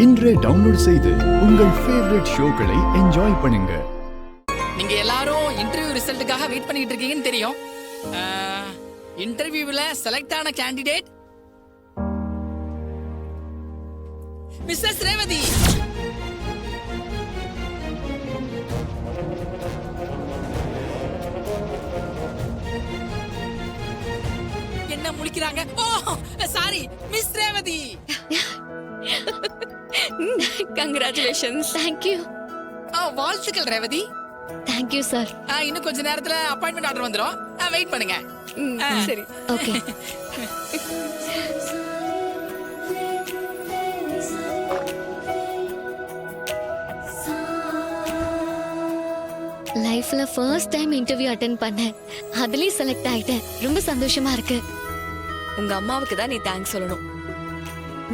இன்றே டவுன்லோட் செய்து உங்கள் ஃபேவரட் ஷோக்களை என்ஜாய் பண்ணுங்க. நீங்க எல்லாரும் இன்டர்வியூ ரிசல்ட்டுக்காக வெயிட் பண்ணிட்டு இருக்கீங்கன்னு தெரியும். இன்டர்வியூல செலக்ட் ஆன கேண்டிடேட் மிஸ்ஸஸ் ரேவதி. என்ன முழிக்கிறாங்க? Oh sorry, miss Revathi. Congratulations. Thank you. வாழ்த்துக்கள் ரேவதி. Thank you sir. இன்னும் கொஞ்ச நேரத்துல அப்பாயின்மெண்ட் ஆர்டர் வந்துரும். வெயிட் பண்ணுங்க. சரி, ஓகே. லைஃப்ல ஃபர்ஸ்ட் டைம் இன்டர்வியூ அட்டெண்ட் பண்ணேன். அதுலயும் செலக்ட் ஆயிட்டேன். ரொம்ப சந்தோஷமா இருக்கு. உங்க அம்மாவுக்கு தான் நீ தேங்க்ஸ் சொல்லணும்.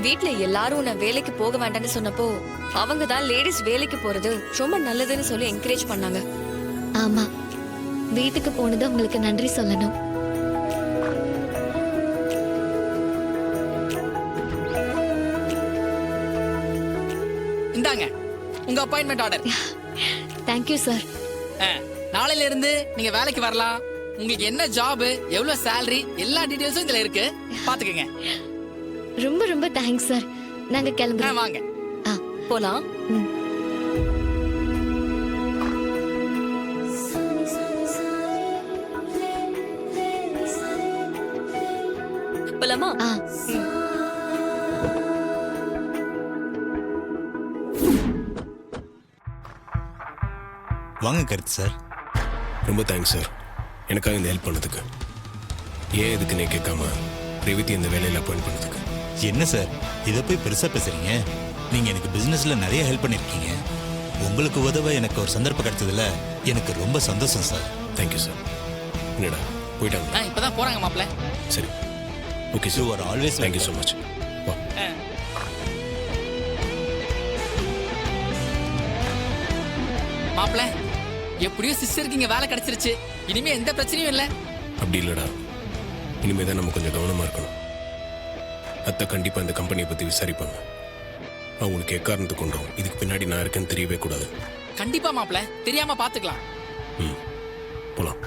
வீட்ல எல்லாரும் உன்னை வேலைக்கு போக வேண்டாம்னு சொன்னப்போ அவங்க தான் லேடிஸ் வேலைக்கு போறது ரொம்ப நல்லதுன்னு சொல்லி என்கரேஜ் பண்ணாங்க. ஆமா, வீட்டுக்கு போனது உங்களுக்கு நன்றி சொல்லணும். இந்தாங்க உங்க அப்பாயின்மெண்ட் ஆர்டர். Thank you sir. நாளையில இருந்து நீங்க வேலைக்கு வரலாம். உங்களுக்கு என்ன ஜாப், எவ்வளவு salary, எல்லா டீடைல்ஸும் இதுல இருக்கு. பாத்துக்கங்க. ரொம்ப ரொம்ப தேங்க்ஸ் சார். நாங்க கிளம்புறோம். வாங்க போலாம். போலாமா? வாங்க கருத்து சார். ரொம்ப தேங்க்ஸ் சார், எனக்காக இந்த ஹெல்ப் பண்ணதுக்கு. ஏன் எதுக்குன்னே கேட்காம ரேவதி இந்த வேலையில் அப்பாயிண்ட் பண்ணதுக்கு. என்ன சார் இதை போய் பெருசா பேசுறீங்க? நீங்க எனக்கு பிசினஸ்ல நிறைய ஹெல்ப் பண்ணிருக்கீங்க. உங்களுக்கு உதவ எனக்கு ஒரு சந்தர்ப்பம் கிடைச்சதுல எனக்கு ரொம்ப சந்தோஷம் சார். Thank you sir. என்னடா போயிட்டாங்க? இப்பதான் போறாங்க மாப்ள. சரி, okay you sir. Are always thank you so much. வா. மாப்ள, எப்படியோ சிஸ்டருக்கு இங்க வேலை கிடைச்சிருச்சு. இனிமே எந்த பிரச்சனையும் இல்ல. அப்படி இல்லடா, இனிமே தான் நம்ம கொஞ்சம் கவனமா இருக்கணும். அத்தை கண்டிப்பா இந்த கம்பெனியை பத்தி விசாரிப்பாங்க. அவங்களுக்கு எக்காரணத்து கொண்டோம் இதுக்கு பின்னாடி நான் இருக்கேன்னு தெரியவே கூடாது. கண்டிப்பா மாப்ள, தெரியாம பாத்துக்கலாம். போலாம்.